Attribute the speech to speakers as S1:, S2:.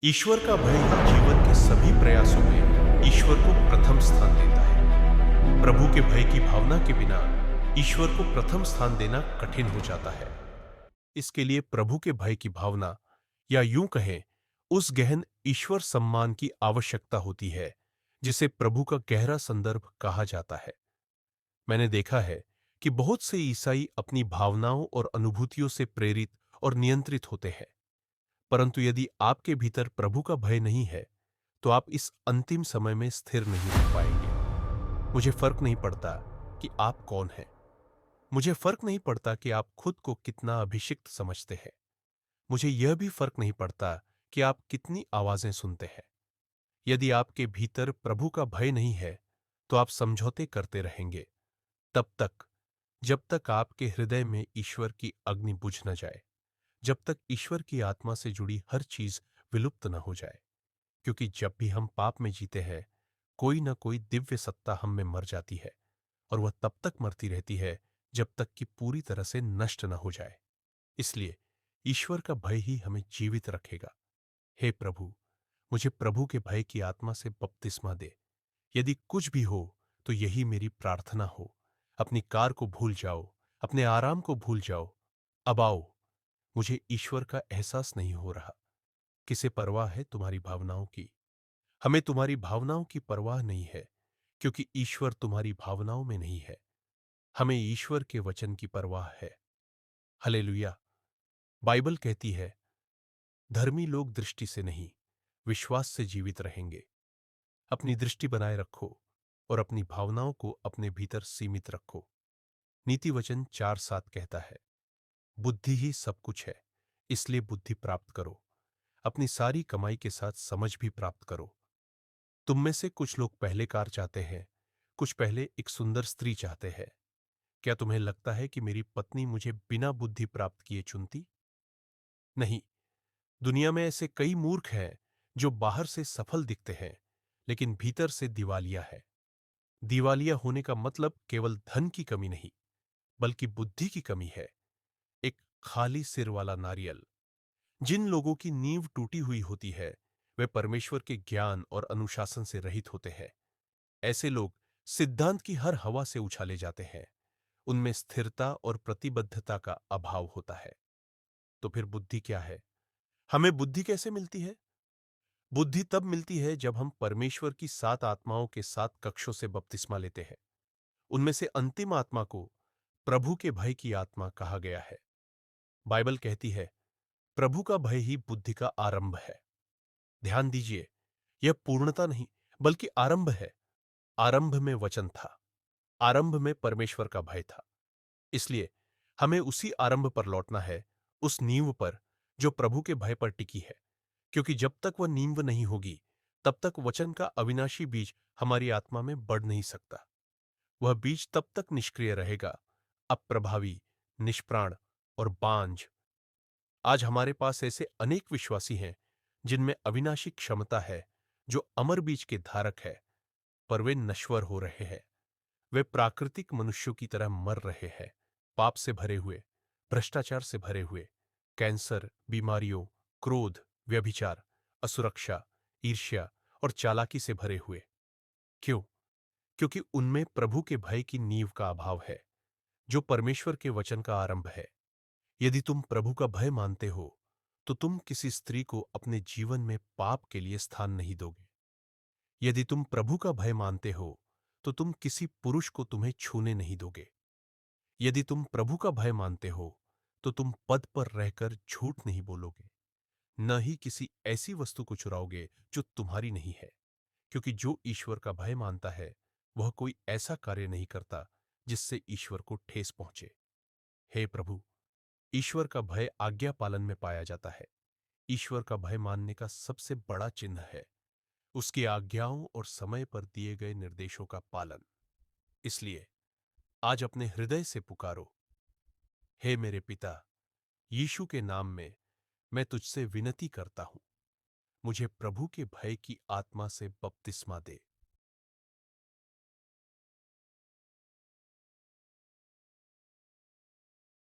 S1: ईश्वर का भय जीवन के सभी प्रयासों में ईश्वर को प्रथम स्थान देता है। प्रभु के भय की भावना के बिना ईश्वर को प्रथम स्थान देना कठिन हो जाता है। इसके लिए प्रभु के भय की भावना, या यूं कहें, उस गहन ईश्वर सम्मान की आवश्यकता होती है जिसे प्रभु का गहरा संदर्भ कहा जाता है। मैंने देखा है कि बहुत से ईसाई अपनी भावनाओं और अनुभूतियों से प्रेरित और नियंत्रित होते हैं, परंतु यदि आपके भीतर प्रभु का भय नहीं है तो आप इस अंतिम समय में स्थिर नहीं रह पाएंगे। मुझे फर्क नहीं पड़ता कि आप कौन हैं। मुझे फर्क नहीं पड़ता कि आप खुद को कितना अभिषिक्त समझते हैं। मुझे यह भी फर्क नहीं पड़ता कि आप कितनी आवाजें सुनते हैं। यदि आपके भीतर प्रभु का भय नहीं है तो आप समझौते करते रहेंगे तब तक, जब तक आपके हृदय में ईश्वर की अग्नि बुझ न जाए, जब तक ईश्वर की आत्मा से जुड़ी हर चीज विलुप्त न हो जाए। क्योंकि जब भी हम पाप में जीते हैं, कोई न कोई दिव्य सत्ता हम में मर जाती है, और वह तब तक मरती रहती है जब तक कि पूरी तरह से नष्ट न हो जाए। इसलिए ईश्वर का भय ही हमें जीवित रखेगा। हे प्रभु, मुझे प्रभु के भय की आत्मा से बपतिस्मा दे। यदि कुछ भी हो तो यही मेरी प्रार्थना हो। अपनी कार को भूल जाओ, अपने आराम को भूल जाओ। अब आओ। मुझे ईश्वर का एहसास नहीं हो रहा। किसे परवाह है तुम्हारी भावनाओं की? हमें तुम्हारी भावनाओं की परवाह नहीं है, क्योंकि ईश्वर तुम्हारी भावनाओं में नहीं है। हमें ईश्वर के वचन की परवाह है। हालेलुया। बाइबल कहती है, धर्मी लोग दृष्टि से नहीं, विश्वास से जीवित रहेंगे। अपनी दृष्टि बनाए रखो और अपनी भावनाओं को अपने भीतर सीमित रखो। नीति वचन 4:7 कहता है, बुद्धि ही सब कुछ है, इसलिए बुद्धि प्राप्त करो। अपनी सारी कमाई के साथ समझ भी प्राप्त करो। तुम में से कुछ लोग पहले कार चाहते हैं, कुछ पहले एक सुंदर स्त्री चाहते हैं। क्या तुम्हें लगता है कि मेरी पत्नी मुझे बिना बुद्धि प्राप्त किए चुनती? नहीं। दुनिया में ऐसे कई मूर्ख हैं जो बाहर से सफल दिखते हैं लेकिन भीतर से दिवालिया है। दिवालिया होने का मतलब केवल धन की कमी नहीं, बल्कि बुद्धि की कमी है। एक खाली सिर वाला नारियल। जिन लोगों की नींव टूटी हुई होती है, वे परमेश्वर के ज्ञान और अनुशासन से रहित होते हैं। ऐसे लोग सिद्धांत की हर हवा से उछाले जाते हैं। उनमें स्थिरता और प्रतिबद्धता का अभाव होता है। तो फिर बुद्धि क्या है? हमें बुद्धि कैसे मिलती है? बुद्धि तब मिलती है जब हम परमेश्वर की 7 आत्माओं के 7 कक्षों से बपतिस्मा लेते हैं। उनमें से अंतिम आत्मा को प्रभु के भय की आत्मा कहा गया है। बाइबल कहती है, प्रभु का भय ही बुद्धि का आरंभ है। ध्यान दीजिए, यह पूर्णता नहीं, बल्कि आरंभ है। आरंभ में वचन था। आरंभ में परमेश्वर का भय था। इसलिए हमें उसी आरंभ पर लौटना है, उस नींव पर जो प्रभु के भय पर टिकी है। क्योंकि जब तक वह नींव नहीं होगी, तब तक वचन का अविनाशी बीज हमारी आत्मा में बढ़ नहीं सकता। वह बीज तब तक निष्क्रिय रहेगा, अप्रभावी, निष्प्राण और बांझ। आज हमारे पास ऐसे अनेक विश्वासी हैं जिनमें अविनाशी क्षमता है, जो अमर बीज के धारक है, पर वे नश्वर हो रहे हैं। वे प्राकृतिक मनुष्यों की तरह मर रहे हैं, पाप से भरे हुए, भ्रष्टाचार से भरे हुए, कैंसर, बीमारियों, क्रोध, व्यभिचार, असुरक्षा, ईर्ष्या और चालाकी से भरे हुए। क्यों? क्योंकि उनमें प्रभु के भय की नींव का अभाव है, जो परमेश्वर के वचन का आरंभ है। यदि तुम प्रभु का भय मानते हो, तो तुम किसी स्त्री को अपने जीवन में पाप के लिए स्थान नहीं दोगे। यदि तुम प्रभु का भय मानते हो, तो तुम किसी पुरुष को तुम्हें छूने नहीं दोगे। यदि तुम प्रभु का भय मानते हो, तो तुम पद पर रहकर झूठ नहीं बोलोगे, न ही किसी ऐसी वस्तु को चुराओगे जो तुम्हारी नहीं है। क्योंकि जो ईश्वर का भय मानता है, वह कोई ऐसा कार्य नहीं करता जिससे ईश्वर को ठेस पहुंचे। हे प्रभु, ईश्वर का भय आज्ञा पालन में पाया जाता है। ईश्वर का भय मानने का सबसे बड़ा चिन्ह है उसकी आज्ञाओं और समय पर दिए गए निर्देशों का पालन। इसलिए आज अपने हृदय से पुकारो, हे मेरे पिता, यीशु के नाम में मैं तुझसे विनती करता हूं, मुझे प्रभु के भय की आत्मा से बपतिस्मा दे।